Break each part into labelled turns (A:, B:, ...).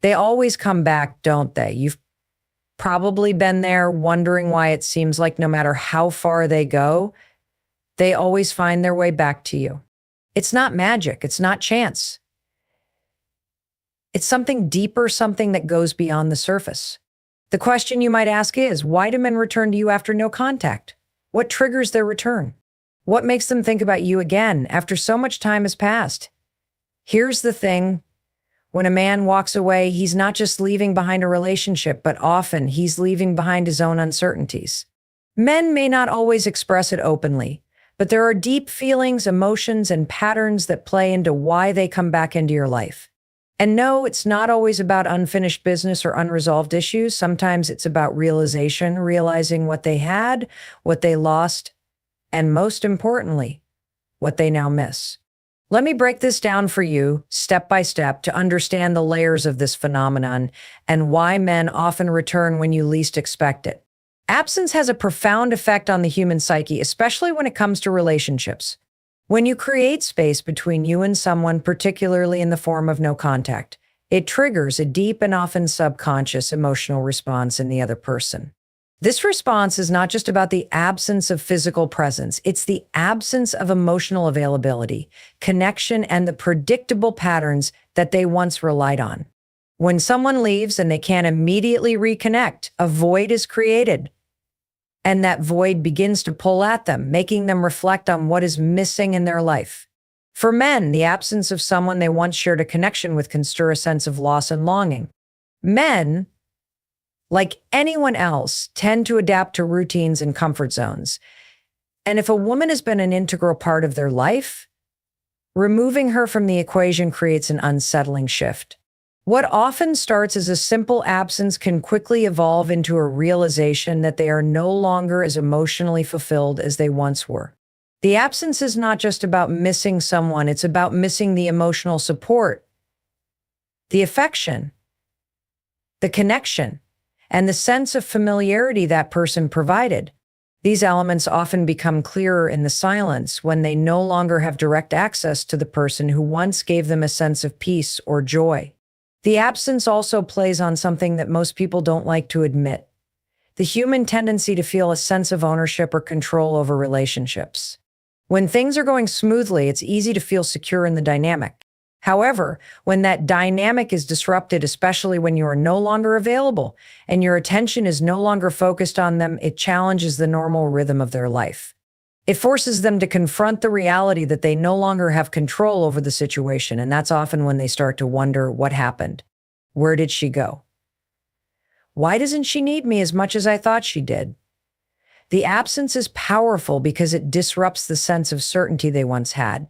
A: They always come back, don't they? You've probably been there wondering why it seems like no matter how far they go, they always find their way back to you. It's not magic. It's not chance. It's something deeper, something that goes beyond the surface. The question you might ask is, why do men return to you after no contact? What triggers their return? What makes them think about you again after so much time has passed? Here's the thing. When a man walks away, he's not just leaving behind a relationship, but often he's leaving behind his own uncertainties. Men may not always express it openly, but there are deep feelings, emotions, and patterns that play into why they come back into your life. And no, it's not always about unfinished business or unresolved issues. Sometimes it's about realization, realizing what they had, what they lost, and most importantly, what they now miss. Let me break this down for you step by step to understand the layers of this phenomenon and why men often return when you least expect it. Absence has a profound effect on the human psyche, especially when it comes to relationships. When you create space between you and someone, particularly in the form of no contact, it triggers a deep and often subconscious emotional response in the other person. This response is not just about the absence of physical presence, it's the absence of emotional availability, connection, and the predictable patterns that they once relied on. When someone leaves and they can't immediately reconnect, a void is created. And that void begins to pull at them, making them reflect on what is missing in their life. For men, the absence of someone they once shared a connection with can stir a sense of loss and longing. Men, like anyone else, tend to adapt to routines and comfort zones. And if a woman has been an integral part of their life, removing her from the equation creates an unsettling shift. What often starts as a simple absence can quickly evolve into a realization that they are no longer as emotionally fulfilled as they once were. The absence is not just about missing someone, it's about missing the emotional support, the affection, the connection, and the sense of familiarity that person provided. These elements often become clearer in the silence when they no longer have direct access to the person who once gave them a sense of peace or joy. The absence also plays on something that most people don't like to admit: the human tendency to feel a sense of ownership or control over relationships. When things are going smoothly, it's easy to feel secure in the dynamic. However, when that dynamic is disrupted, especially when you are no longer available and your attention is no longer focused on them, it challenges the normal rhythm of their life. It forces them to confront the reality that they no longer have control over the situation, and that's often when they start to wonder, what happened? Where did she go? Why doesn't she need me as much as I thought she did? The absence is powerful because it disrupts the sense of certainty they once had.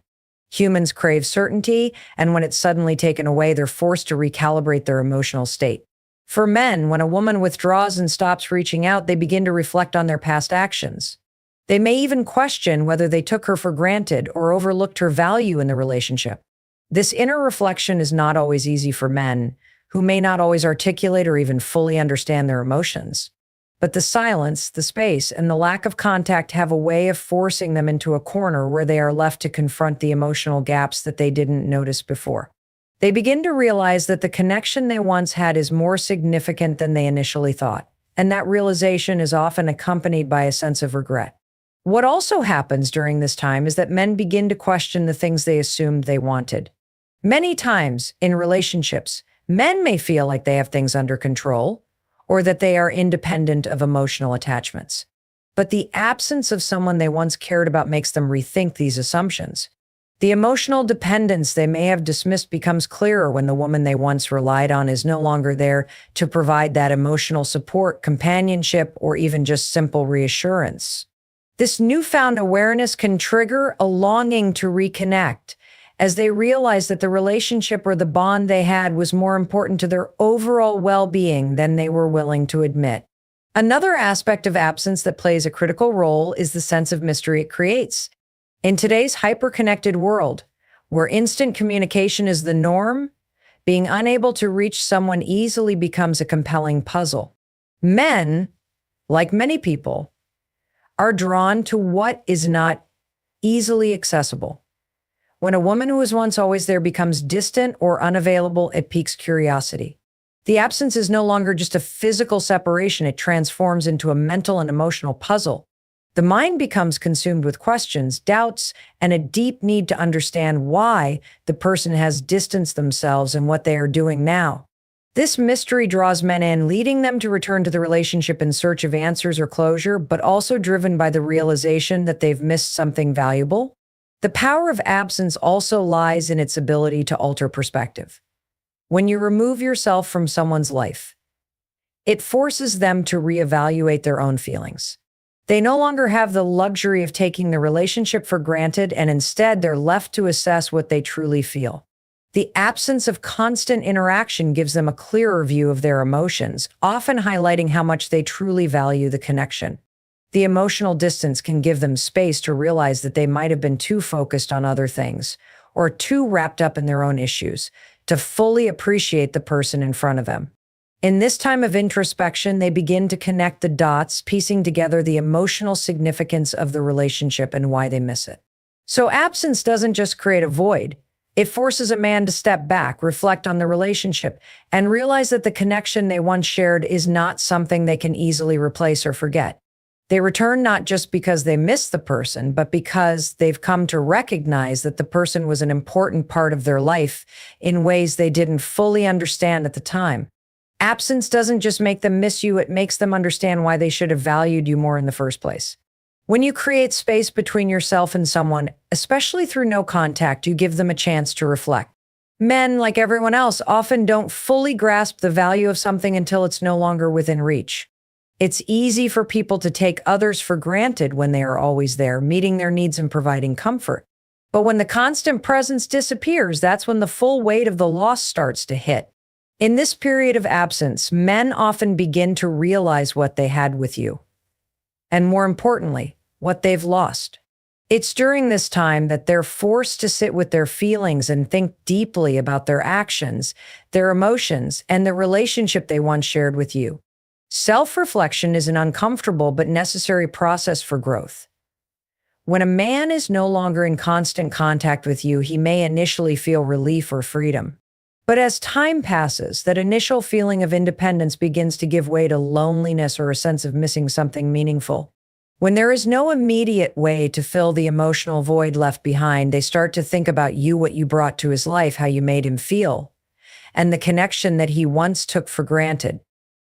A: Humans crave certainty, and when it's suddenly taken away, they're forced to recalibrate their emotional state. For men, when a woman withdraws and stops reaching out, they begin to reflect on their past actions. They may even question whether they took her for granted or overlooked her value in the relationship. This inner reflection is not always easy for men, who may not always articulate or even fully understand their emotions. But the silence, the space, and the lack of contact have a way of forcing them into a corner where they are left to confront the emotional gaps that they didn't notice before. They begin to realize that the connection they once had is more significant than they initially thought, and that realization is often accompanied by a sense of regret. What also happens during this time is that men begin to question the things they assumed they wanted. Many times in relationships, men may feel like they have things under control or that they are independent of emotional attachments. But the absence of someone they once cared about makes them rethink these assumptions. The emotional dependence they may have dismissed becomes clearer when the woman they once relied on is no longer there to provide that emotional support, companionship, or even just simple reassurance. This newfound awareness can trigger a longing to reconnect, as they realize that the relationship or the bond they had was more important to their overall well-being than they were willing to admit. Another aspect of absence that plays a critical role is the sense of mystery it creates. In today's hyper-connected world, where instant communication is the norm, being unable to reach someone easily becomes a compelling puzzle. Men, like many people, are drawn to what is not easily accessible. When a woman who was once always there becomes distant or unavailable, it piques curiosity. The absence is no longer just a physical separation, it transforms into a mental and emotional puzzle. The mind becomes consumed with questions, doubts, and a deep need to understand why the person has distanced themselves and what they are doing now. This mystery draws men in, leading them to return to the relationship in search of answers or closure, but also driven by the realization that they've missed something valuable. The power of absence also lies in its ability to alter perspective. When you remove yourself from someone's life, it forces them to reevaluate their own feelings. They no longer have the luxury of taking the relationship for granted, and instead they're left to assess what they truly feel. The absence of constant interaction gives them a clearer view of their emotions, often highlighting how much they truly value the connection. The emotional distance can give them space to realize that they might have been too focused on other things or too wrapped up in their own issues to fully appreciate the person in front of them. In this time of introspection, they begin to connect the dots, piecing together the emotional significance of the relationship and why they miss it. So absence doesn't just create a void. It forces a man to step back, reflect on the relationship, and realize that the connection they once shared is not something they can easily replace or forget. They return not just because they miss the person, but because they've come to recognize that the person was an important part of their life in ways they didn't fully understand at the time. Absence doesn't just make them miss you, it makes them understand why they should have valued you more in the first place. When you create space between yourself and someone, especially through no contact, you give them a chance to reflect. Men, like everyone else, often don't fully grasp the value of something until it's no longer within reach. It's easy for people to take others for granted when they are always there, meeting their needs and providing comfort. But when the constant presence disappears, that's when the full weight of the loss starts to hit. In this period of absence, men often begin to realize what they had with you, and more importantly, what they've lost. It's during this time that they're forced to sit with their feelings and think deeply about their actions, their emotions, and the relationship they once shared with you. Self-reflection is an uncomfortable but necessary process for growth. When a man is no longer in constant contact with you, he may initially feel relief or freedom. But as time passes, that initial feeling of independence begins to give way to loneliness or a sense of missing something meaningful. When there is no immediate way to fill the emotional void left behind, they start to think about you, what you brought to his life, how you made him feel, and the connection that he once took for granted.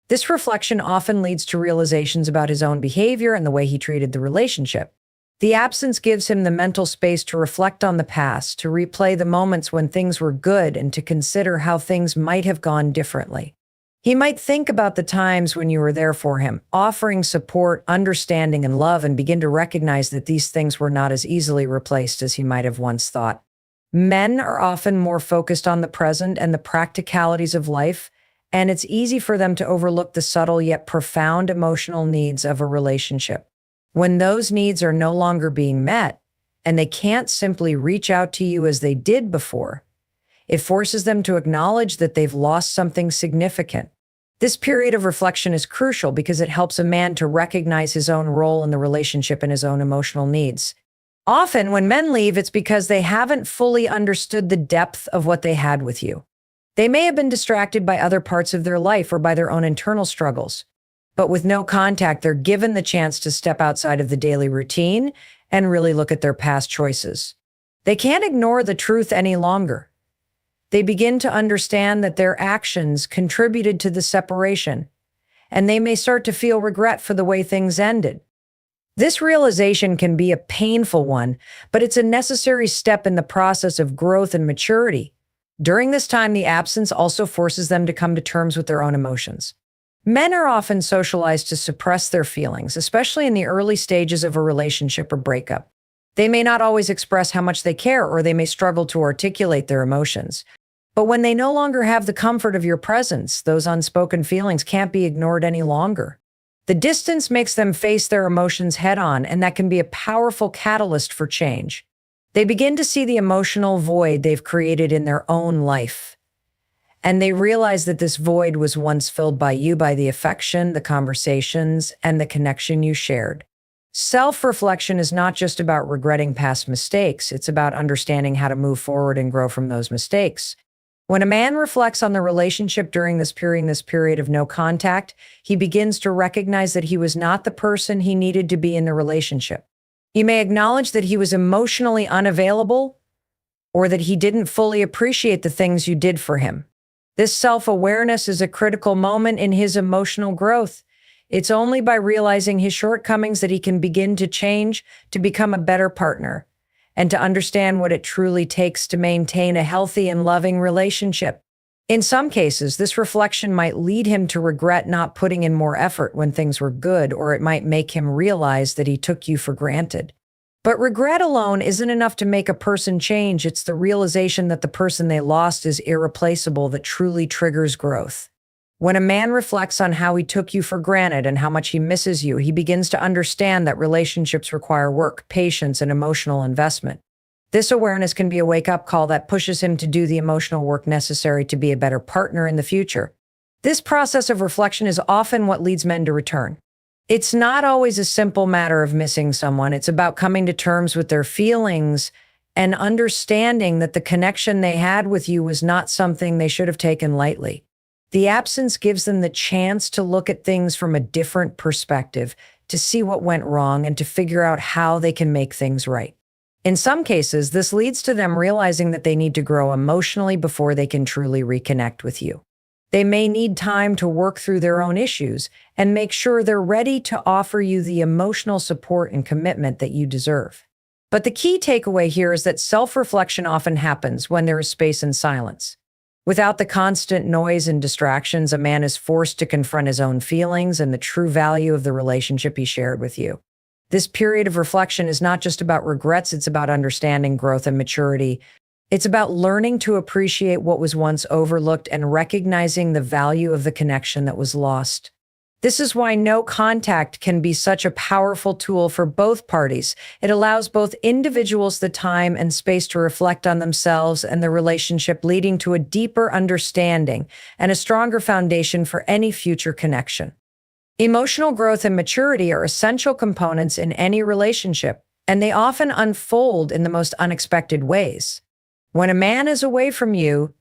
A: This reflection often leads to realizations about his own behavior and the way he treated the relationship. The absence gives him the mental space to reflect on the past, to replay the moments when things were good, and to consider how things might have gone differently. He might think about the times when you were there for him, offering support, understanding, and love, and begin to recognize that these things were not as easily replaced as he might have once thought. Men are often more focused on the present and the practicalities of life, and it's easy for them to overlook the subtle yet profound emotional needs of a relationship. When those needs are no longer being met, and they can't simply reach out to you as they did before, it forces them to acknowledge that they've lost something significant. This period of reflection is crucial because it helps a man to recognize his own role in the relationship and his own emotional needs. Often, when men leave, it's because they haven't fully understood the depth of what they had with you. They may have been distracted by other parts of their life or by their own internal struggles. But with no contact, they're given the chance to step outside of the daily routine and really look at their past choices. They can't ignore the truth any longer. They begin to understand that their actions contributed to the separation, and they may start to feel regret for the way things ended. This realization can be a painful one, but it's a necessary step in the process of growth and maturity. During this time, the absence also forces them to come to terms with their own emotions. Men are often socialized to suppress their feelings, especially in the early stages of a relationship or breakup. They may not always express how much they care, or they may struggle to articulate their emotions. But when they no longer have the comfort of your presence, those unspoken feelings can't be ignored any longer. The distance makes them face their emotions head-on, and that can be a powerful catalyst for change. They begin to see the emotional void they've created in their own life. And they realize that this void was once filled by you, by the affection, the conversations, and the connection you shared. Self-reflection is not just about regretting past mistakes. It's about understanding how to move forward and grow from those mistakes. When a man reflects on the relationship during this period of no contact, he begins to recognize that he was not the person he needed to be in the relationship. He may acknowledge that he was emotionally unavailable or that he didn't fully appreciate the things you did for him. This self-awareness is a critical moment in his emotional growth. It's only by realizing his shortcomings that he can begin to change, to become a better partner, and to understand what it truly takes to maintain a healthy and loving relationship. In some cases, this reflection might lead him to regret not putting in more effort when things were good, or it might make him realize that he took you for granted. But regret alone isn't enough to make a person change. It's the realization that the person they lost is irreplaceable that truly triggers growth. When a man reflects on how he took you for granted and how much he misses you, he begins to understand that relationships require work, patience, and emotional investment. This awareness can be a wake-up call that pushes him to do the emotional work necessary to be a better partner in the future. This process of reflection is often what leads men to return. It's not always a simple matter of missing someone. It's about coming to terms with their feelings and understanding that the connection they had with you was not something they should have taken lightly. The absence gives them the chance to look at things from a different perspective, to see what went wrong, and to figure out how they can make things right. In some cases, this leads to them realizing that they need to grow emotionally before they can truly reconnect with you. They may need time to work through their own issues and make sure they're ready to offer you the emotional support and commitment that you deserve. But the key takeaway here is that self-reflection often happens when there is space and silence. Without the constant noise and distractions, a man is forced to confront his own feelings and the true value of the relationship he shared with you. This period of reflection is not just about regrets, it's about understanding, growth, and maturity. It's about learning to appreciate what was once overlooked and recognizing the value of the connection that was lost. This is why no contact can be such a powerful tool for both parties. It allows both individuals the time and space to reflect on themselves and the relationship, leading to a deeper understanding and a stronger foundation for any future connection. Emotional growth and maturity are essential components in any relationship, and they often unfold in the most unexpected ways. When a man is away from you,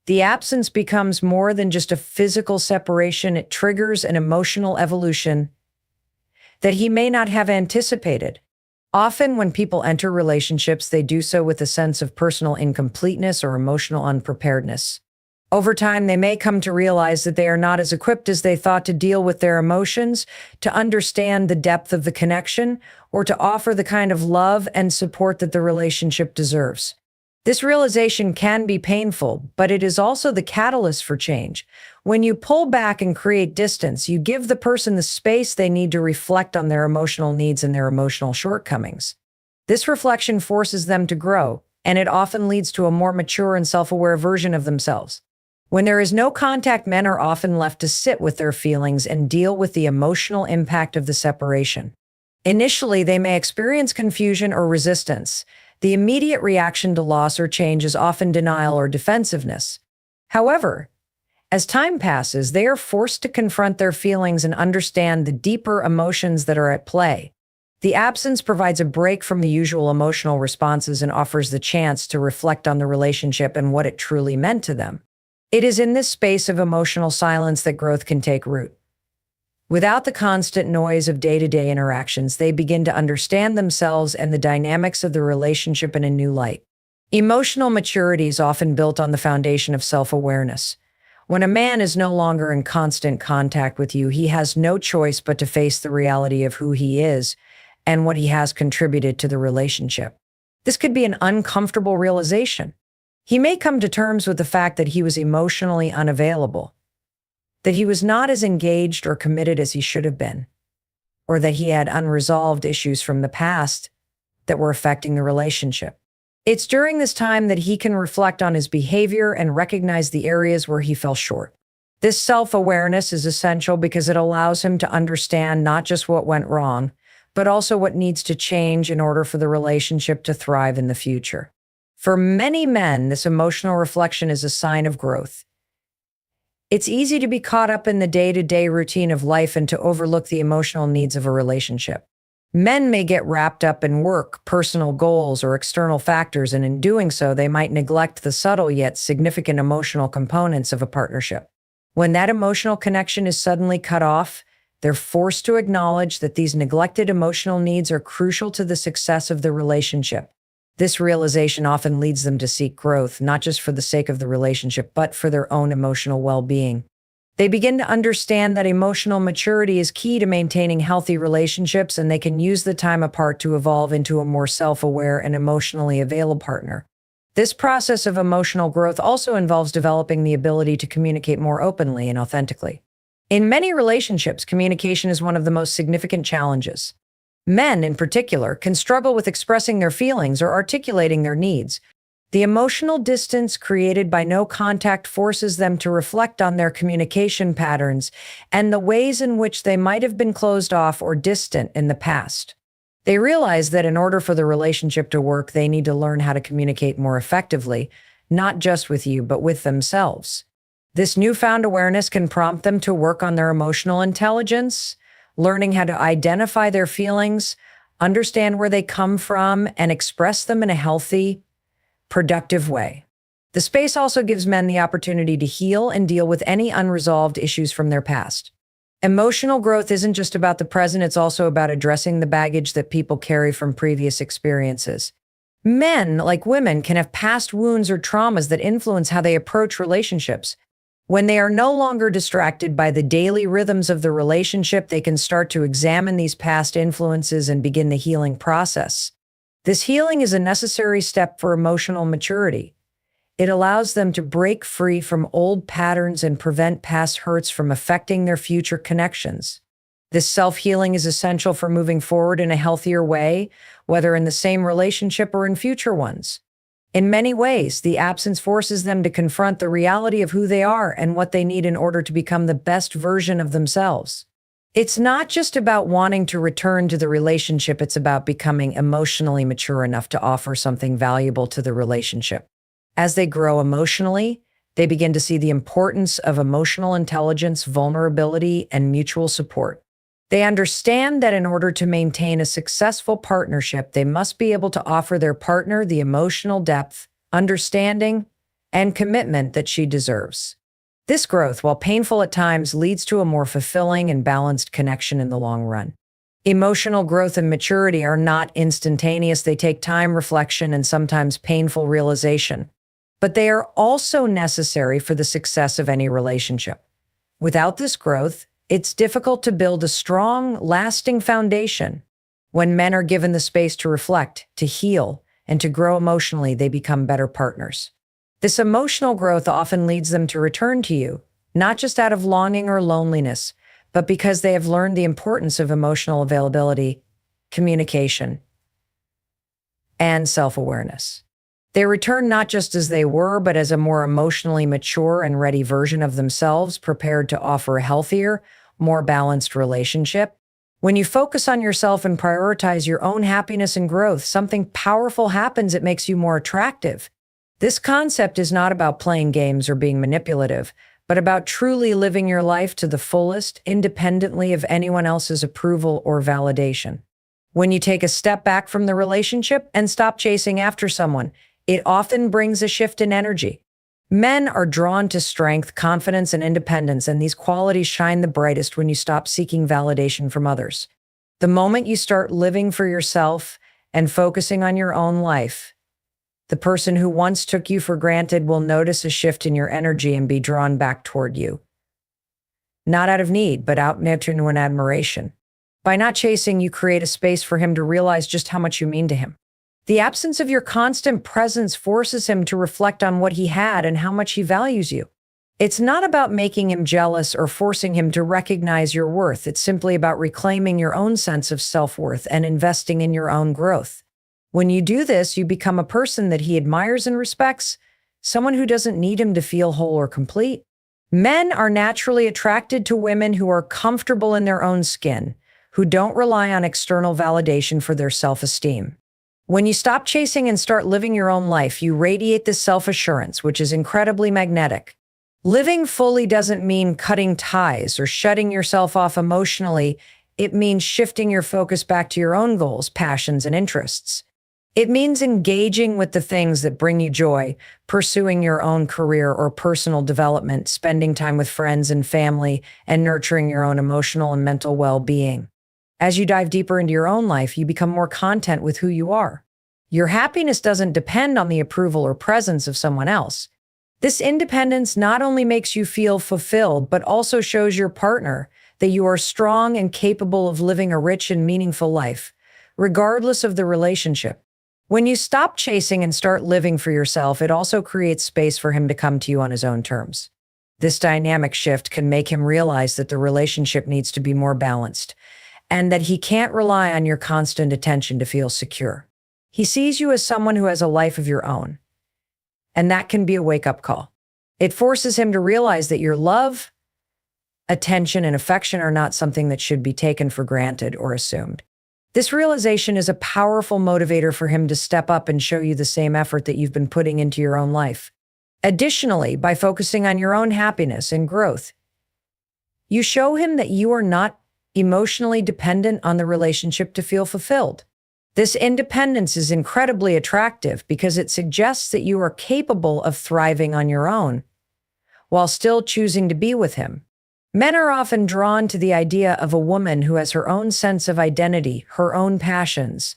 A: the absence becomes more than just a physical separation. It triggers an emotional evolution that he may not have anticipated. Often when people enter relationships, they do so with a sense of personal incompleteness or emotional unpreparedness. Over time, they may come to realize that they are not as equipped as they thought to deal with their emotions, to understand the depth of the connection, or to offer the kind of love and support that the relationship deserves. This realization can be painful, but it is also the catalyst for change. When you pull back and create distance, you give the person the space they need to reflect on their emotional needs and their emotional shortcomings. This reflection forces them to grow, and it often leads to a more mature and self-aware version of themselves. When there is no contact, men are often left to sit with their feelings and deal with the emotional impact of the separation. Initially, they may experience confusion or resistance. The immediate reaction to loss or change is often denial or defensiveness. However, as time passes, they are forced to confront their feelings and understand the deeper emotions that are at play. The absence provides a break from the usual emotional responses and offers the chance to reflect on the relationship and what it truly meant to them. It is in this space of emotional silence that growth can take root. Without the constant noise of day-to-day interactions, they begin to understand themselves and the dynamics of the relationship in a new light. Emotional maturity is often built on the foundation of self-awareness. When a man is no longer in constant contact with you, he has no choice but to face the reality of who he is and what he has contributed to the relationship. This could be an uncomfortable realization. He may come to terms with the fact that he was emotionally unavailable, that he was not as engaged or committed as he should have been, or that he had unresolved issues from the past that were affecting the relationship. It's during this time that he can reflect on his behavior and recognize the areas where he fell short. This self-awareness is essential because it allows him to understand not just what went wrong, but also what needs to change in order for the relationship to thrive in the future. For many men, this emotional reflection is a sign of growth. It's easy to be caught up in the day-to-day routine of life and to overlook the emotional needs of a relationship. Men may get wrapped up in work, personal goals, or external factors, and in doing so, they might neglect the subtle yet significant emotional components of a partnership. When that emotional connection is suddenly cut off, they're forced to acknowledge that these neglected emotional needs are crucial to the success of the relationship. This realization often leads them to seek growth, not just for the sake of the relationship, but for their own emotional well-being. They begin to understand that emotional maturity is key to maintaining healthy relationships, and they can use the time apart to evolve into a more self-aware and emotionally available partner. This process of emotional growth also involves developing the ability to communicate more openly and authentically. In many relationships, communication is one of the most significant challenges. Men, in particular, can struggle with expressing their feelings or articulating their needs. The emotional distance created by no contact forces them to reflect on their communication patterns and the ways in which they might have been closed off or distant in the past. They realize that in order for the relationship to work, they need to learn how to communicate more effectively, not just with you, but with themselves. This newfound awareness can prompt them to work on their emotional intelligence, learning how to identify their feelings, understand where they come from, and express them in a healthy, productive way. The space also gives men the opportunity to heal and deal with any unresolved issues from their past. Emotional growth isn't just about the present, it's also about addressing the baggage that people carry from previous experiences. Men, like women, can have past wounds or traumas that influence how they approach relationships. When they are no longer distracted by the daily rhythms of the relationship, they can start to examine these past influences and begin the healing process. This healing is a necessary step for emotional maturity. It allows them to break free from old patterns and prevent past hurts from affecting their future connections. This self-healing is essential for moving forward in a healthier way, whether in the same relationship or in future ones. In many ways, the absence forces them to confront the reality of who they are and what they need in order to become the best version of themselves. It's not just about wanting to return to the relationship, it's about becoming emotionally mature enough to offer something valuable to the relationship. As they grow emotionally, they begin to see the importance of emotional intelligence, vulnerability, and mutual support. They understand that in order to maintain a successful partnership, they must be able to offer their partner the emotional depth, understanding, and commitment that she deserves. This growth, while painful at times, leads to a more fulfilling and balanced connection in the long run. Emotional growth and maturity are not instantaneous. They take time, reflection, and sometimes painful realization. But they are also necessary for the success of any relationship. Without this growth, it's difficult to build a strong, lasting foundation. When men are given the space to reflect, to heal, and to grow emotionally, they become better partners. This emotional growth often leads them to return to you, not just out of longing or loneliness, but because they have learned the importance of emotional availability, communication, and self-awareness. They return not just as they were, but as a more emotionally mature and ready version of themselves, prepared to offer a healthier, more balanced relationship. When you focus on yourself and prioritize your own happiness and growth, something powerful happens. It makes you more attractive. This concept is not about playing games or being manipulative, but about truly living your life to the fullest, independently of anyone else's approval or validation. When you take a step back from the relationship and stop chasing after someone, it often brings a shift in energy. Men are drawn to strength, confidence, and independence, and these qualities shine the brightest when you stop seeking validation from others. The moment you start living for yourself and focusing on your own life, the person who once took you for granted will notice a shift in your energy and be drawn back toward you. Not out of need, but out of genuine admiration. By not chasing, you create a space for him to realize just how much you mean to him. The absence of your constant presence forces him to reflect on what he had and how much he values you. It's not about making him jealous or forcing him to recognize your worth. It's simply about reclaiming your own sense of self-worth and investing in your own growth. When you do this, you become a person that he admires and respects, someone who doesn't need him to feel whole or complete. Men are naturally attracted to women who are comfortable in their own skin, who don't rely on external validation for their self-esteem. When you stop chasing and start living your own life, you radiate this self-assurance, which is incredibly magnetic. Living fully doesn't mean cutting ties or shutting yourself off emotionally. It means shifting your focus back to your own goals, passions, and interests. It means engaging with the things that bring you joy, pursuing your own career or personal development, spending time with friends and family, and nurturing your own emotional and mental well-being. As you dive deeper into your own life, you become more content with who you are. Your happiness doesn't depend on the approval or presence of someone else. This independence not only makes you feel fulfilled, but also shows your partner that you are strong and capable of living a rich and meaningful life, regardless of the relationship. When you stop chasing and start living for yourself, it also creates space for him to come to you on his own terms. This dynamic shift can make him realize that the relationship needs to be more balanced and that he can't rely on your constant attention to feel secure. He sees you as someone who has a life of your own, and that can be a wake-up call. It forces him to realize that your love, attention, and affection are not something that should be taken for granted or assumed. This realization is a powerful motivator for him to step up and show you the same effort that you've been putting into your own life. Additionally, by focusing on your own happiness and growth, you show him that you are not emotionally dependent on the relationship to feel fulfilled. This independence is incredibly attractive because it suggests that you are capable of thriving on your own while still choosing to be with him. Men are often drawn to the idea of a woman who has her own sense of identity, her own passions,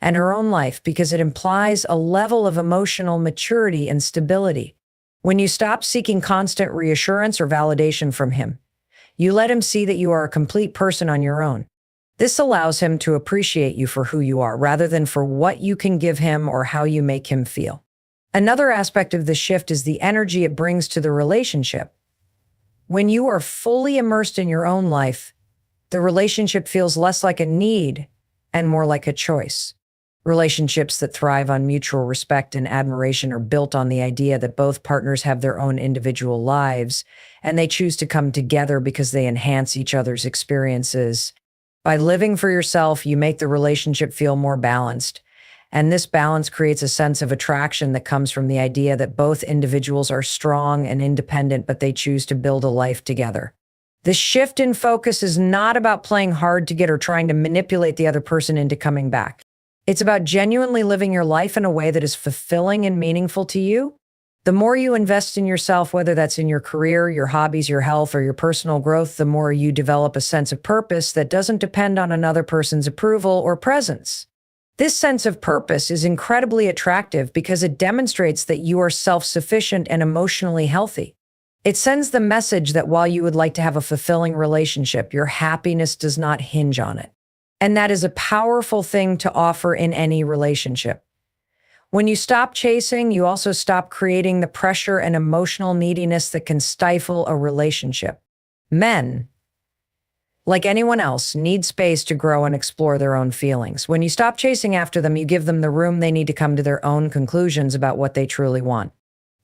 A: and her own life because it implies a level of emotional maturity and stability. When you stop seeking constant reassurance or validation from him, you let him see that you are a complete person on your own. This allows him to appreciate you for who you are rather than for what you can give him or how you make him feel. Another aspect of the shift is the energy it brings to the relationship. When you are fully immersed in your own life, the relationship feels less like a need and more like a choice. Relationships that thrive on mutual respect and admiration are built on the idea that both partners have their own individual lives, and they choose to come together because they enhance each other's experiences. By living for yourself, you make the relationship feel more balanced. And this balance creates a sense of attraction that comes from the idea that both individuals are strong and independent, but they choose to build a life together. This shift in focus is not about playing hard to get or trying to manipulate the other person into coming back. It's about genuinely living your life in a way that is fulfilling and meaningful to you. The more you invest in yourself, whether that's in your career, your hobbies, your health, or your personal growth, the more you develop a sense of purpose that doesn't depend on another person's approval or presence. This sense of purpose is incredibly attractive because it demonstrates that you are self-sufficient and emotionally healthy. It sends the message that while you would like to have a fulfilling relationship, your happiness does not hinge on it. And that is a powerful thing to offer in any relationship. When you stop chasing, you also stop creating the pressure and emotional neediness that can stifle a relationship. Men, like anyone else, need space to grow and explore their own feelings. When you stop chasing after them, you give them the room they need to come to their own conclusions about what they truly want.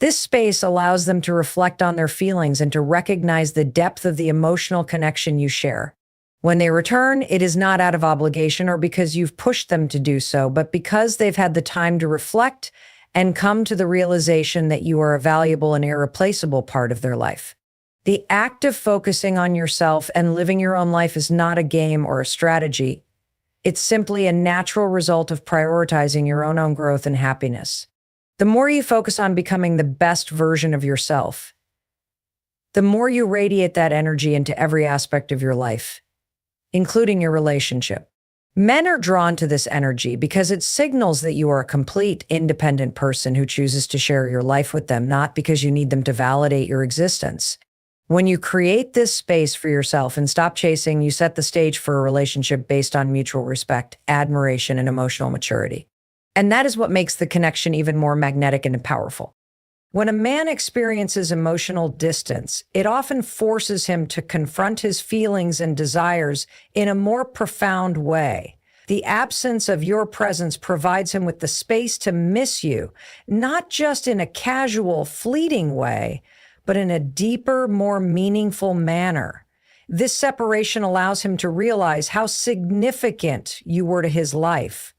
A: This space allows them to reflect on their feelings and to recognize the depth of the emotional connection you share. When they return, it is not out of obligation or because you've pushed them to do so, but because they've had the time to reflect and come to the realization that you are a valuable and irreplaceable part of their life. The act of focusing on yourself and living your own life is not a game or a strategy. It's simply a natural result of prioritizing your own growth and happiness. The more you focus on becoming the best version of yourself, the more you radiate that energy into every aspect of your life, including your relationship. Men are drawn to this energy because it signals that you are a complete, independent person who chooses to share your life with them, not because you need them to validate your existence. When you create this space for yourself and stop chasing, you set the stage for a relationship based on mutual respect, admiration, and emotional maturity. And that is what makes the connection even more magnetic and powerful. When a man experiences emotional distance, it often forces him to confront his feelings and desires in a more profound way. The absence of your presence provides him with the space to miss you, not just in a casual, fleeting way, but in a deeper, more meaningful manner. This separation allows him to realize how significant you were to his life,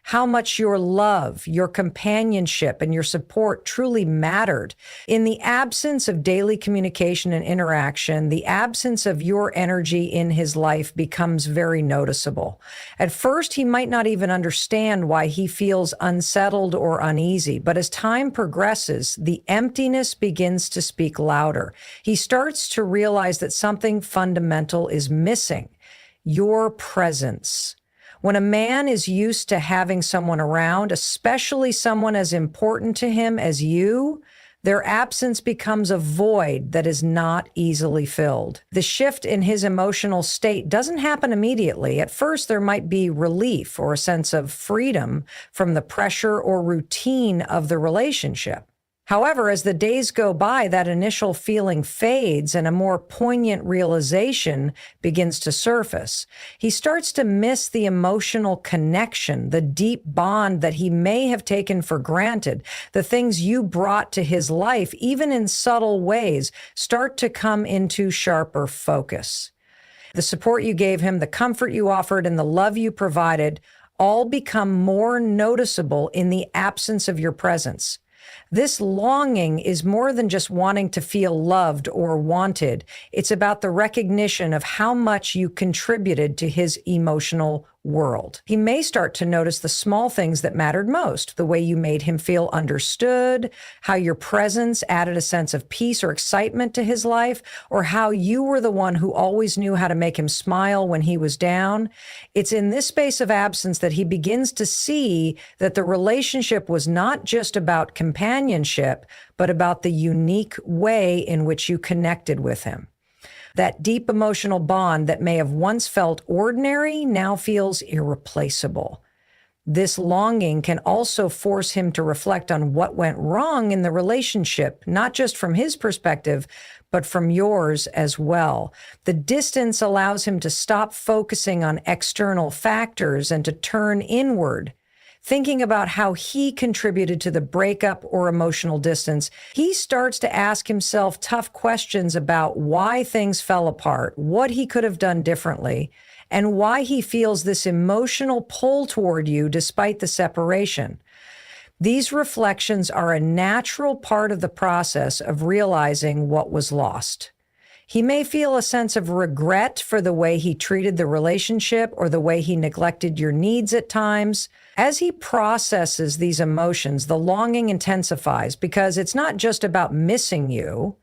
A: how much your love, your companionship, and your support truly mattered. In the absence of daily communication and interaction, the absence of your energy in his life becomes very noticeable. At first, he might not even understand why he feels unsettled or uneasy, but as time progresses, the emptiness begins to speak louder. He starts to realize that something fundamental is missing: your presence. When a man is used to having someone around, especially someone as important to him as you, their absence becomes a void that is not easily filled. The shift in his emotional state doesn't happen immediately. At first, there might be relief or a sense of freedom from the pressure or routine of the relationship. However, as the days go by, that initial feeling fades and a more poignant realization begins to surface. He starts to miss the emotional connection, the deep bond that he may have taken for granted. The things you brought to his life, even in subtle ways, start to come into sharper focus. The support you gave him, the comfort you offered, and the love you provided all become more noticeable in the absence of your presence. This longing is more than just wanting to feel loved or wanted. It's about the recognition of how much you contributed to his emotional world. He may start to notice the small things that mattered most: the way you made him feel understood, how your presence added a sense of peace or excitement to his life, or how you were the one who always knew how to make him smile when he was down. It's in this space of absence that he begins to see that the relationship was not just about companionship, but about the unique way in which you connected with him. That deep emotional bond that may have once felt ordinary now feels irreplaceable. This longing can also force him to reflect on what went wrong in the relationship, not just from his perspective, but from yours as well. The distance allows him to stop focusing on external factors and to turn inward. Thinking about how he contributed to the breakup or emotional distance, he starts to ask himself tough questions about why things fell apart, what he could have done differently, and why he feels this emotional pull toward you despite the separation. These reflections are a natural part of the process of realizing what was lost. He may feel a sense of regret for the way he treated the relationship or the way he neglected your needs at times. As he processes these emotions, the longing intensifies because it's not just about missing you.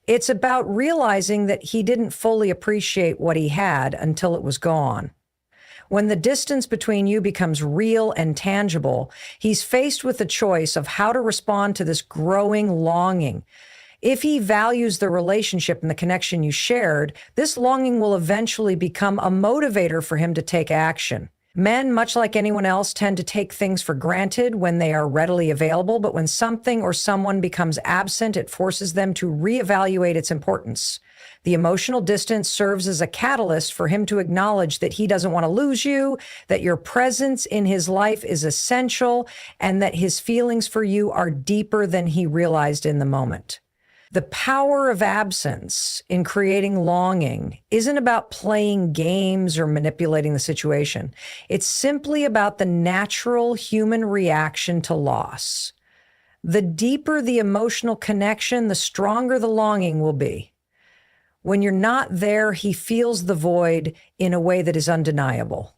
A: It's about realizing that he didn't fully appreciate what he had until it was gone. When the distance between you becomes real and tangible, he's faced with the choice of how to respond to this growing longing. If he values the relationship and the connection you shared, this longing will eventually become a motivator for him to take action. Men, much like anyone else, tend to take things for granted when they are readily available, but when something or someone becomes absent, it forces them to reevaluate its importance. The emotional distance serves as a catalyst for him to acknowledge that he doesn't want to lose you, that your presence in his life is essential, and that his feelings for you are deeper than he realized in the moment. The power of absence in creating longing isn't about playing games or manipulating the situation. It's simply about the natural human reaction to loss. The deeper the emotional connection, the stronger the longing will be. When you're not there, he feels the void in a way that is undeniable.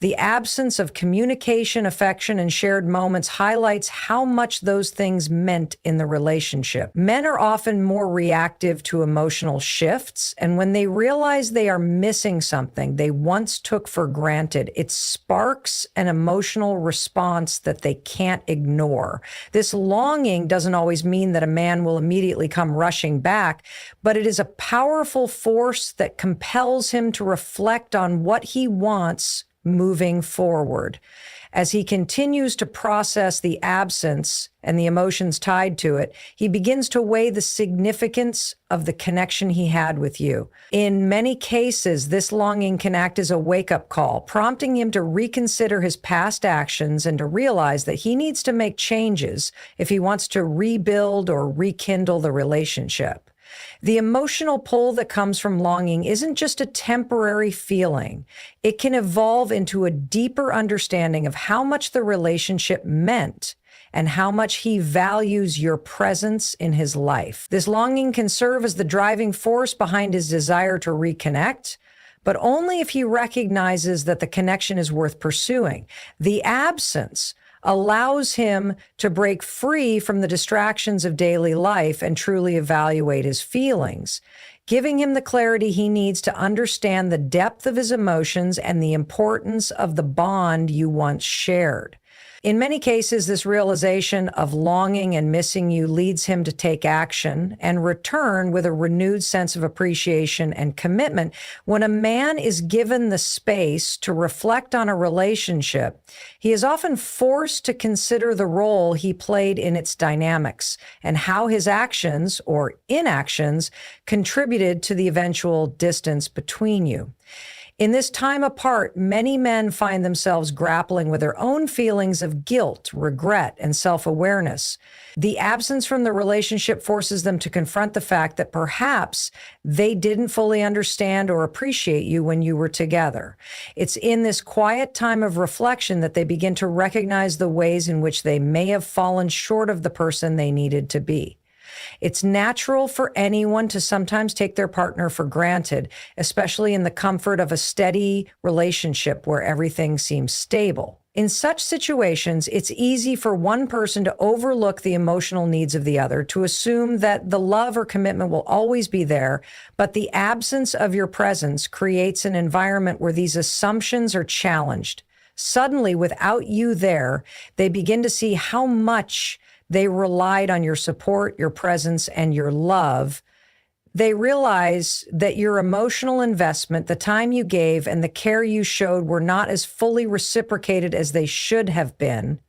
A: The absence of communication, affection, and shared moments highlights how much those things meant in the relationship. Men are often more reactive to emotional shifts, and when they realize they are missing something they once took for granted, it sparks an emotional response that they can't ignore. This longing doesn't always mean that a man will immediately come rushing back, but it is a powerful force that compels him to reflect on what he wants moving forward. As he continues to process the absence and the emotions tied to it, he begins to weigh the significance of the connection he had with you. In many cases, this longing can act as a wake-up call, prompting him to reconsider his past actions and to realize that he needs to make changes if he wants to rebuild or rekindle the relationship. The emotional pull that comes from longing isn't just a temporary feeling. It can evolve into a deeper understanding of how much the relationship meant and how much he values your presence in his life. This longing can serve as the driving force behind his desire to reconnect, but only if he recognizes that the connection is worth pursuing. The absence allows him to break free from the distractions of daily life and truly evaluate his feelings, giving him the clarity he needs to understand the depth of his emotions and the importance of the bond you once shared. In many cases, this realization of longing and missing you leads him to take action and return with a renewed sense of appreciation and commitment. When a man is given the space to reflect on a relationship, he is often forced to consider the role he played in its dynamics and how his actions or inactions contributed to the eventual distance between you. In this time apart, many men find themselves grappling with their own feelings of guilt, regret, and self-awareness. The absence from the relationship forces them to confront the fact that perhaps they didn't fully understand or appreciate you when you were together. It's in this quiet time of reflection that they begin to recognize the ways in which they may have fallen short of the person they needed to be. It's natural for anyone to sometimes take their partner for granted, especially in the comfort of a steady relationship where everything seems stable. In such situations, it's easy for one person to overlook the emotional needs of the other, to assume that the love or commitment will always be there, but the absence of your presence creates an environment where these assumptions are challenged. Suddenly, without you there, they begin to see how much they relied on your support, your presence, and your love. They realize that your emotional investment, the time you gave, and the care you showed were not as fully reciprocated as they should have been.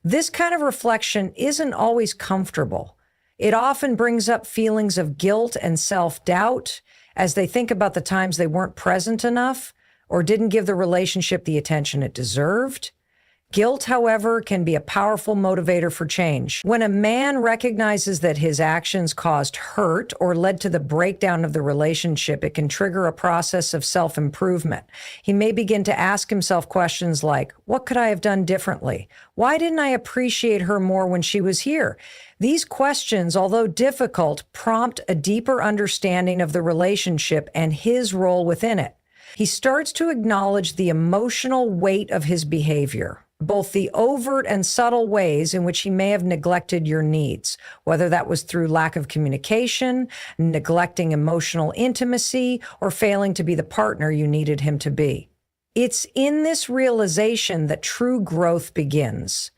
A: This kind of reflection isn't always comfortable. It often brings up feelings of guilt and self-doubt as they think about the times they weren't present enough or didn't give the relationship the attention it deserved. Guilt, however, can be a powerful motivator for change. When a man recognizes that his actions caused hurt or led to the breakdown of the relationship, it can trigger a process of self-improvement. He may begin to ask himself questions like, what could I have done differently? Why didn't I appreciate her more when she was here? These questions, although difficult, prompt a deeper understanding of the relationship and his role within it. He starts to acknowledge the emotional weight of his behavior, both the overt and subtle ways in which he may have neglected your needs, whether that was through lack of communication, neglecting emotional intimacy, or failing to be the partner you needed him to be. It's in this realization that true growth begins.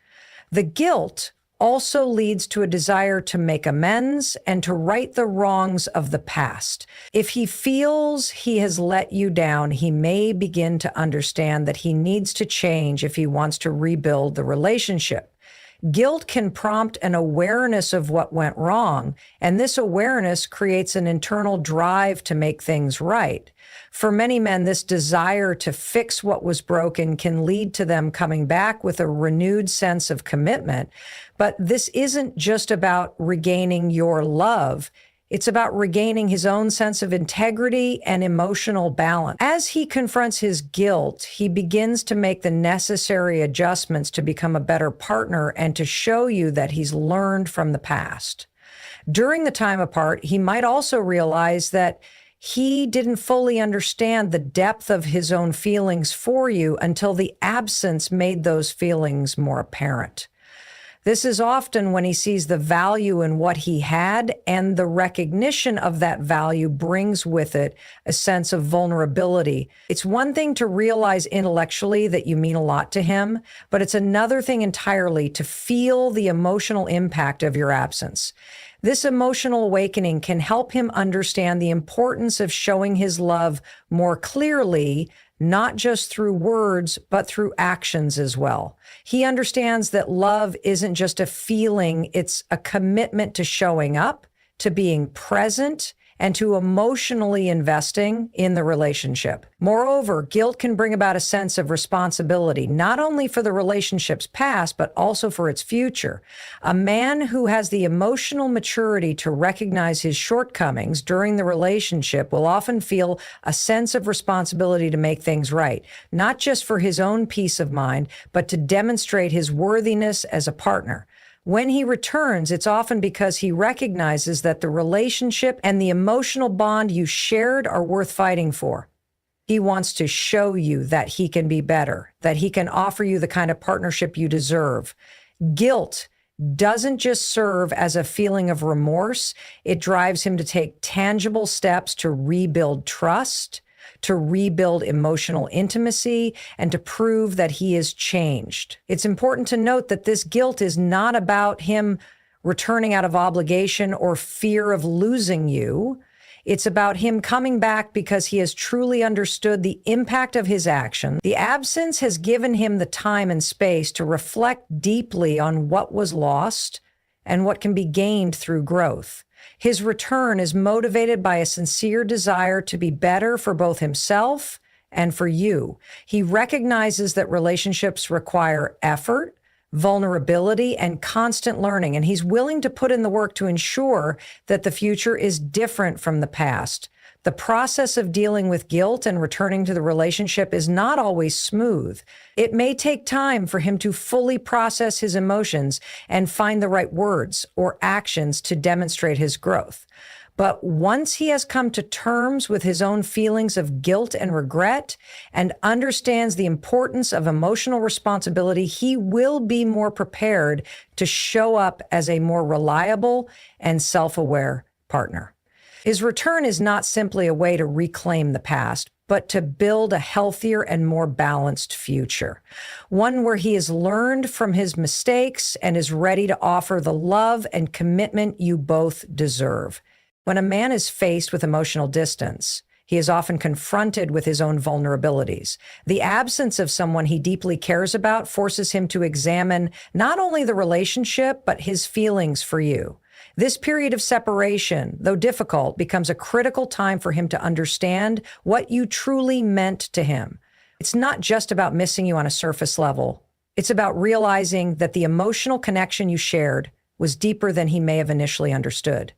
A: The guilt also leads to a desire to make amends and to right the wrongs of the past. If he feels he has let you down, he may begin to understand that he needs to change if he wants to rebuild the relationship. Guilt can prompt an awareness of what went wrong, and this awareness creates an internal drive to make things right. For many men, this desire to fix what was broken can lead to them coming back with a renewed sense of commitment. But this isn't just about regaining your love. It's about regaining his own sense of integrity and emotional balance. As he confronts his guilt, he begins to make the necessary adjustments to become a better partner and to show you that he's learned from the past. During the time apart, he might also realize that he didn't fully understand the depth of his own feelings for you until the absence made those feelings more apparent. This is often when he sees the value in what he had, and the recognition of that value brings with it a sense of vulnerability. It's one thing to realize intellectually that you mean a lot to him, but it's another thing entirely to feel the emotional impact of your absence. This emotional awakening can help him understand the importance of showing his love more clearly, not just through words, but through actions as well. He understands that love isn't just a feeling, it's a commitment to showing up, to being present, and to emotionally investing in the relationship. Moreover, guilt can bring about a sense of responsibility, not only for the relationship's past, but also for its future. A man who has the emotional maturity to recognize his shortcomings during the relationship will often feel a sense of responsibility to make things right, not just for his own peace of mind, but to demonstrate his worthiness as a partner. When he returns, it's often because he recognizes that the relationship and the emotional bond you shared are worth fighting for. He wants to show you that he can be better, that he can offer you the kind of partnership you deserve. Guilt doesn't just serve as a feeling of remorse. It drives him to take tangible steps to rebuild trust, to rebuild emotional intimacy, and to prove that he is changed. It's important to note that this guilt is not about him returning out of obligation or fear of losing you. It's about him coming back because he has truly understood the impact of his action. The absence has given him the time and space to reflect deeply on what was lost and what can be gained through growth. His return is motivated by a sincere desire to be better for both himself and for you. He recognizes that relationships require effort, vulnerability, and constant learning, and he's willing to put in the work to ensure that the future is different from the past. The process of dealing with guilt and returning to the relationship is not always smooth. It may take time for him to fully process his emotions and find the right words or actions to demonstrate his growth. But once he has come to terms with his own feelings of guilt and regret and understands the importance of emotional responsibility, he will be more prepared to show up as a more reliable and self-aware partner. His return is not simply a way to reclaim the past, but to build a healthier and more balanced future. One where he has learned from his mistakes and is ready to offer the love and commitment you both deserve. When a man is faced with emotional distance, he is often confronted with his own vulnerabilities. The absence of someone he deeply cares about forces him to examine not only the relationship, but his feelings for you. This period of separation, though difficult, becomes a critical time for him to understand what you truly meant to him. It's not just about missing you on a surface level. It's about realizing that the emotional connection you shared was deeper than he may have initially understood.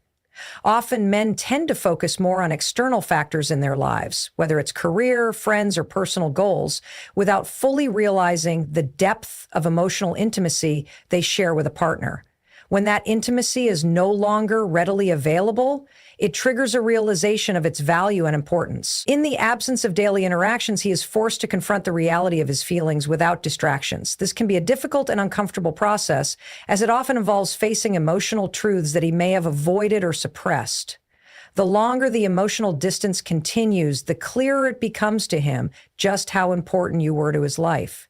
A: Often men tend to focus more on external factors in their lives, whether it's career, friends, or personal goals, without fully realizing the depth of emotional intimacy they share with a partner. When that intimacy is no longer readily available, it triggers a realization of its value and importance. In the absence of daily interactions, he is forced to confront the reality of his feelings without distractions. This can be a difficult and uncomfortable process, as it often involves facing emotional truths that he may have avoided or suppressed. The longer the emotional distance continues, the clearer it becomes to him just how important you were to his life.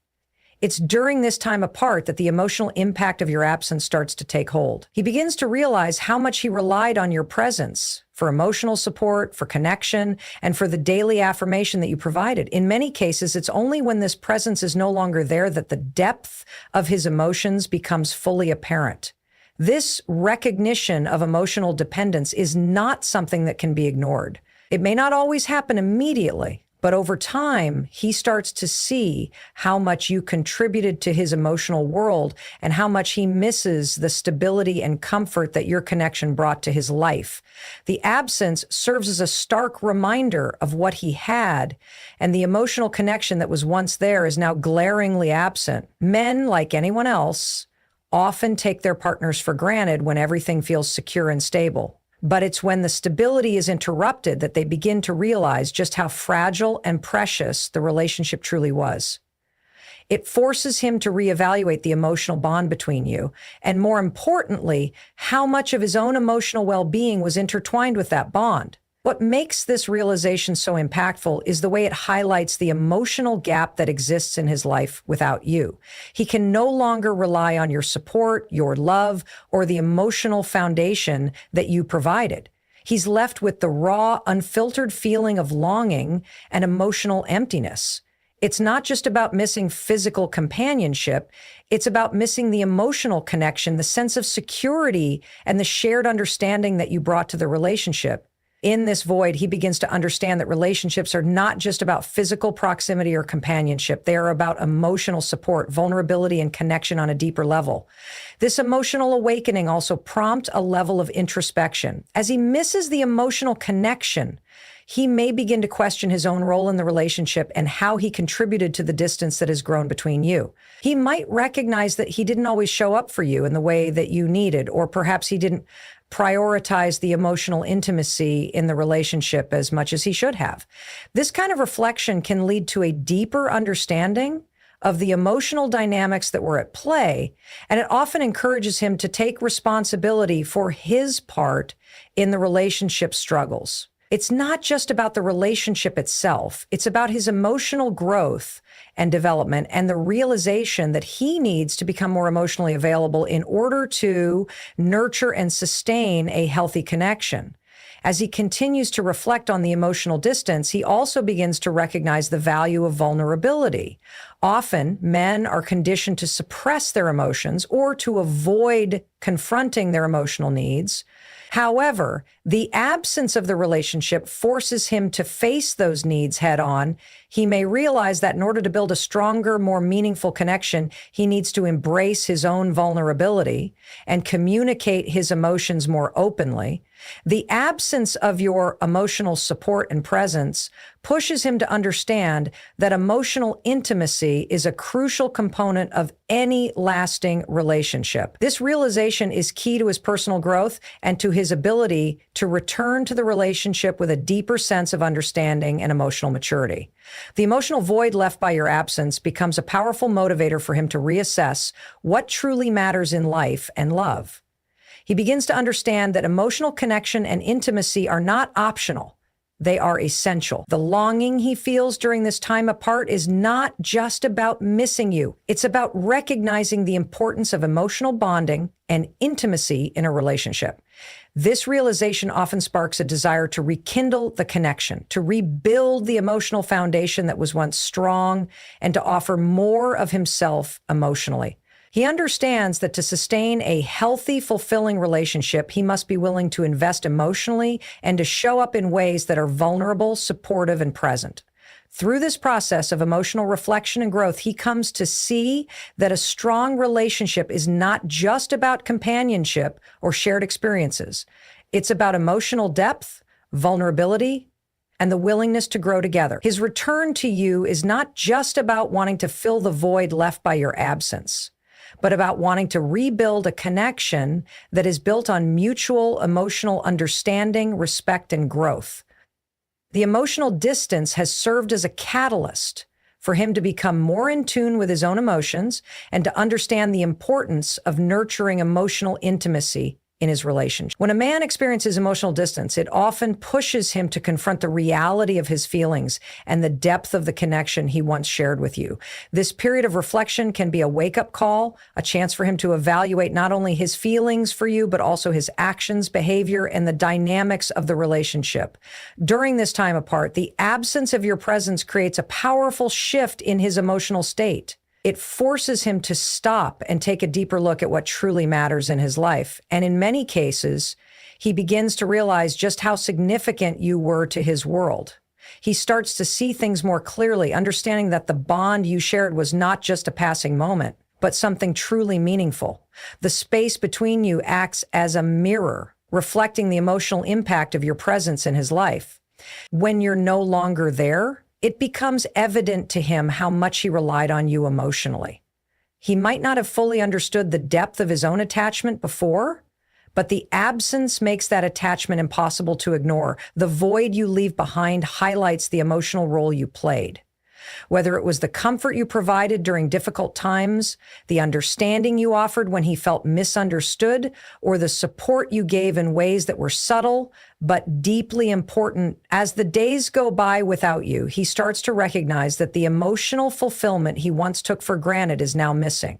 A: It's during this time apart that the emotional impact of your absence starts to take hold. He begins to realize how much he relied on your presence for emotional support, for connection, and for the daily affirmation that you provided. In many cases, it's only when this presence is no longer there that the depth of his emotions becomes fully apparent. This recognition of emotional dependence is not something that can be ignored. It may not always happen immediately, but over time, he starts to see how much you contributed to his emotional world and how much he misses the stability and comfort that your connection brought to his life. The absence serves as a stark reminder of what he had, and the emotional connection that was once there is now glaringly absent. Men, like anyone else, often take their partners for granted when everything feels secure and stable. But it's when the stability is interrupted that they begin to realize just how fragile and precious the relationship truly was. It forces him to reevaluate the emotional bond between you, and more importantly, how much of his own emotional well-being was intertwined with that bond. What makes this realization so impactful is the way it highlights the emotional gap that exists in his life without you. He can no longer rely on your support, your love, or the emotional foundation that you provided. He's left with the raw, unfiltered feeling of longing and emotional emptiness. It's not just about missing physical companionship. It's about missing the emotional connection, the sense of security, and the shared understanding that you brought to the relationship. In this void, he begins to understand that relationships are not just about physical proximity or companionship. They are about emotional support, vulnerability, and connection on a deeper level. This emotional awakening also prompts a level of introspection. As he misses the emotional connection, he may begin to question his own role in the relationship and how he contributed to the distance that has grown between you. He might recognize that he didn't always show up for you in the way that you needed, or perhaps he didn't prioritize the emotional intimacy in the relationship as much as he should have. This kind of reflection can lead to a deeper understanding of the emotional dynamics that were at play, and it often encourages him to take responsibility for his part in the relationship struggles. It's not just about the relationship itself. It's about his emotional growth and development and the realization that he needs to become more emotionally available in order to nurture and sustain a healthy connection. As he continues to reflect on the emotional distance, he also begins to recognize the value of vulnerability. Often, men are conditioned to suppress their emotions or to avoid confronting their emotional needs. However, the absence of the relationship forces him to face those needs head on. He may realize that in order to build a stronger, more meaningful connection, he needs to embrace his own vulnerability and communicate his emotions more openly. The absence of your emotional support and presence pushes him to understand that emotional intimacy is a crucial component of any lasting relationship. This realization is key to his personal growth and to his ability to return to the relationship with a deeper sense of understanding and emotional maturity. The emotional void left by your absence becomes a powerful motivator for him to reassess what truly matters in life and love. He begins to understand that emotional connection and intimacy are not optional. They are essential. The longing he feels during this time apart is not just about missing you. It's about recognizing the importance of emotional bonding and intimacy in a relationship. This realization often sparks a desire to rekindle the connection, to rebuild the emotional foundation that was once strong, and to offer more of himself emotionally. He understands that to sustain a healthy, fulfilling relationship, he must be willing to invest emotionally and to show up in ways that are vulnerable, supportive, and present. Through this process of emotional reflection and growth, he comes to see that a strong relationship is not just about companionship or shared experiences. It's about emotional depth, vulnerability, and the willingness to grow together. His return to you is not just about wanting to fill the void left by your absence, but about wanting to rebuild a connection that is built on mutual emotional understanding, respect, and growth. The emotional distance has served as a catalyst for him to become more in tune with his own emotions and to understand the importance of nurturing emotional intimacy in his relationship. When a man experiences emotional distance, it often pushes him to confront the reality of his feelings and the depth of the connection he once shared with you. This period of reflection can be a wake-up call, a chance for him to evaluate not only his feelings for you, but also his actions, behavior, and the dynamics of the relationship. During this time apart, the absence of your presence creates a powerful shift in his emotional state. It forces him to stop and take a deeper look at what truly matters in his life. And in many cases, he begins to realize just how significant you were to his world. He starts to see things more clearly, understanding that the bond you shared was not just a passing moment, but something truly meaningful. The space between you acts as a mirror, reflecting the emotional impact of your presence in his life. When you're no longer there, it becomes evident to him how much he relied on you emotionally. He might not have fully understood the depth of his own attachment before, but the absence makes that attachment impossible to ignore. The void you leave behind highlights the emotional role you played. Whether it was the comfort you provided during difficult times, the understanding you offered when he felt misunderstood, or the support you gave in ways that were subtle but deeply important. As the days go by without you, he starts to recognize that the emotional fulfillment he once took for granted is now missing.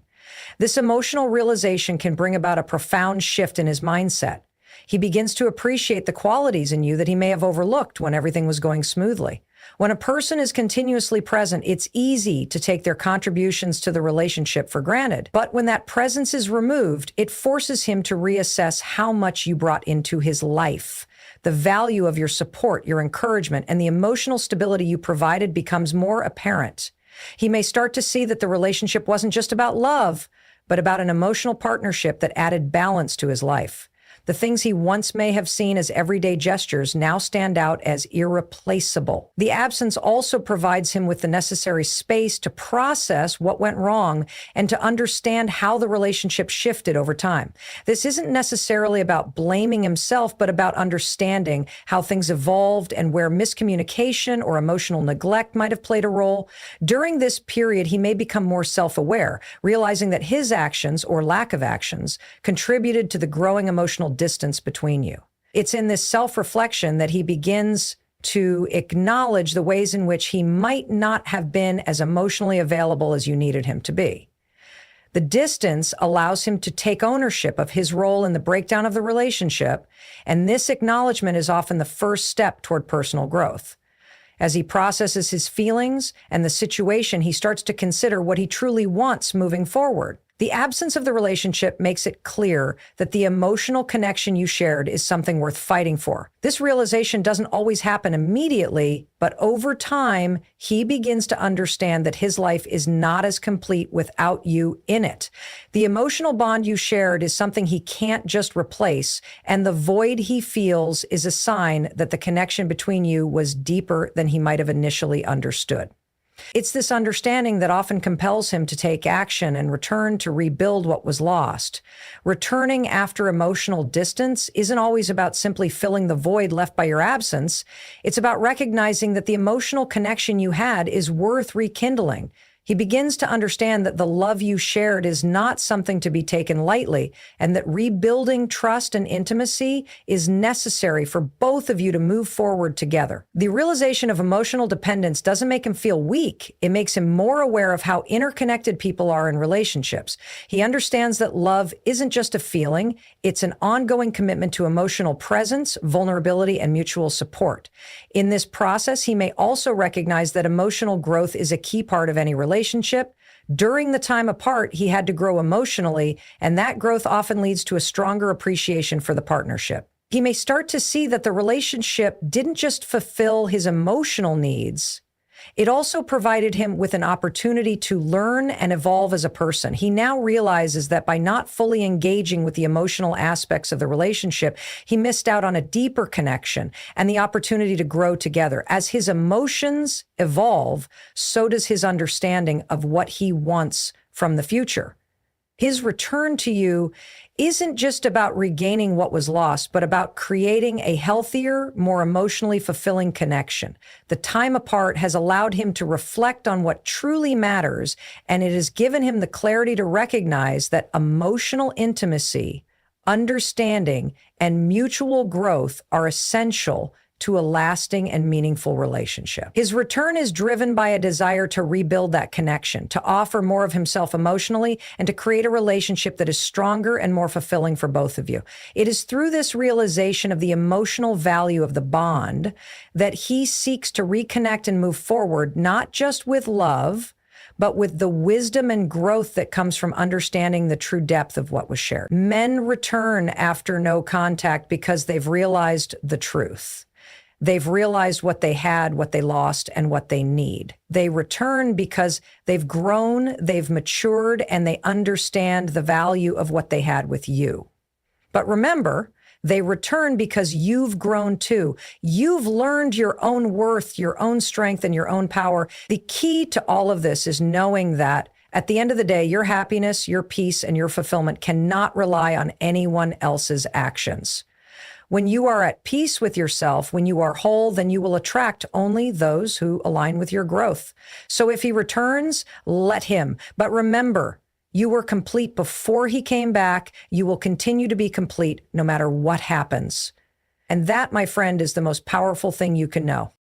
A: This emotional realization can bring about a profound shift in his mindset. He begins to appreciate the qualities in you that he may have overlooked when everything was going smoothly. When a person is continuously present, it's easy to take their contributions to the relationship for granted. But when that presence is removed, it forces him to reassess how much you brought into his life. The value of your support, your encouragement, and the emotional stability you provided becomes more apparent. He may start to see that the relationship wasn't just about love, but about an emotional partnership that added balance to his life. The things he once may have seen as everyday gestures now stand out as irreplaceable. The absence also provides him with the necessary space to process what went wrong and to understand how the relationship shifted over time. This isn't necessarily about blaming himself, but about understanding how things evolved and where miscommunication or emotional neglect might have played a role. During this period, he may become more self-aware, realizing that his actions or lack of actions contributed to the growing emotional distance between you. It's in this self-reflection that he begins to acknowledge the ways in which he might not have been as emotionally available as you needed him to be. The distance allows him to take ownership of his role in the breakdown of the relationship, and this acknowledgement is often the first step toward personal growth. As he processes his feelings and the situation, he starts to consider what he truly wants moving forward. The absence of the relationship makes it clear that the emotional connection you shared is something worth fighting for. This realization doesn't always happen immediately, but over time, he begins to understand that his life is not as complete without you in it. The emotional bond you shared is something he can't just replace, and the void he feels is a sign that the connection between you was deeper than he might have initially understood. It's this understanding that often compels him to take action and return to rebuild what was lost. Returning after emotional distance isn't always about simply filling the void left by your absence. It's about recognizing that the emotional connection you had is worth rekindling. He begins to understand that the love you shared is not something to be taken lightly, and that rebuilding trust and intimacy is necessary for both of you to move forward together. The realization of emotional dependence doesn't make him feel weak. It makes him more aware of how interconnected people are in relationships. He understands that love isn't just a feeling, it's an ongoing commitment to emotional presence, vulnerability, and mutual support. In this process, he may also recognize that emotional growth is a key part of any relationship. During the time apart, he had to grow emotionally, and that growth often leads to a stronger appreciation for the partnership. He may start to see that the relationship didn't just fulfill his emotional needs, it also provided him with an opportunity to learn and evolve as a person. He now realizes that by not fully engaging with the emotional aspects of the relationship, he missed out on a deeper connection and the opportunity to grow together. As his emotions evolve, so does his understanding of what he wants from the future. His return to you isn't just about regaining what was lost, but about creating a healthier, more emotionally fulfilling connection. The time apart has allowed him to reflect on what truly matters, and it has given him the clarity to recognize that emotional intimacy, understanding, and mutual growth are essential to a lasting and meaningful relationship. His return is driven by a desire to rebuild that connection, to offer more of himself emotionally, and to create a relationship that is stronger and more fulfilling for both of you. It is through this realization of the emotional value of the bond that he seeks to reconnect and move forward, not just with love, but with the wisdom and growth that comes from understanding the true depth of what was shared. Men return after no contact because they've realized the truth. They've realized what they had, what they lost, and what they need. They return because they've grown, they've matured, and they understand the value of what they had with you. But remember, they return because you've grown too. You've learned your own worth, your own strength, and your own power. The key to all of this is knowing that at the end of the day, your happiness, your peace, and your fulfillment cannot rely on anyone else's actions. When you are at peace with yourself, when you are whole, then you will attract only those who align with your growth. So if he returns, let him. But remember, you were complete before he came back. You will continue to be complete no matter what happens. And that, my friend, is the most powerful thing you can know.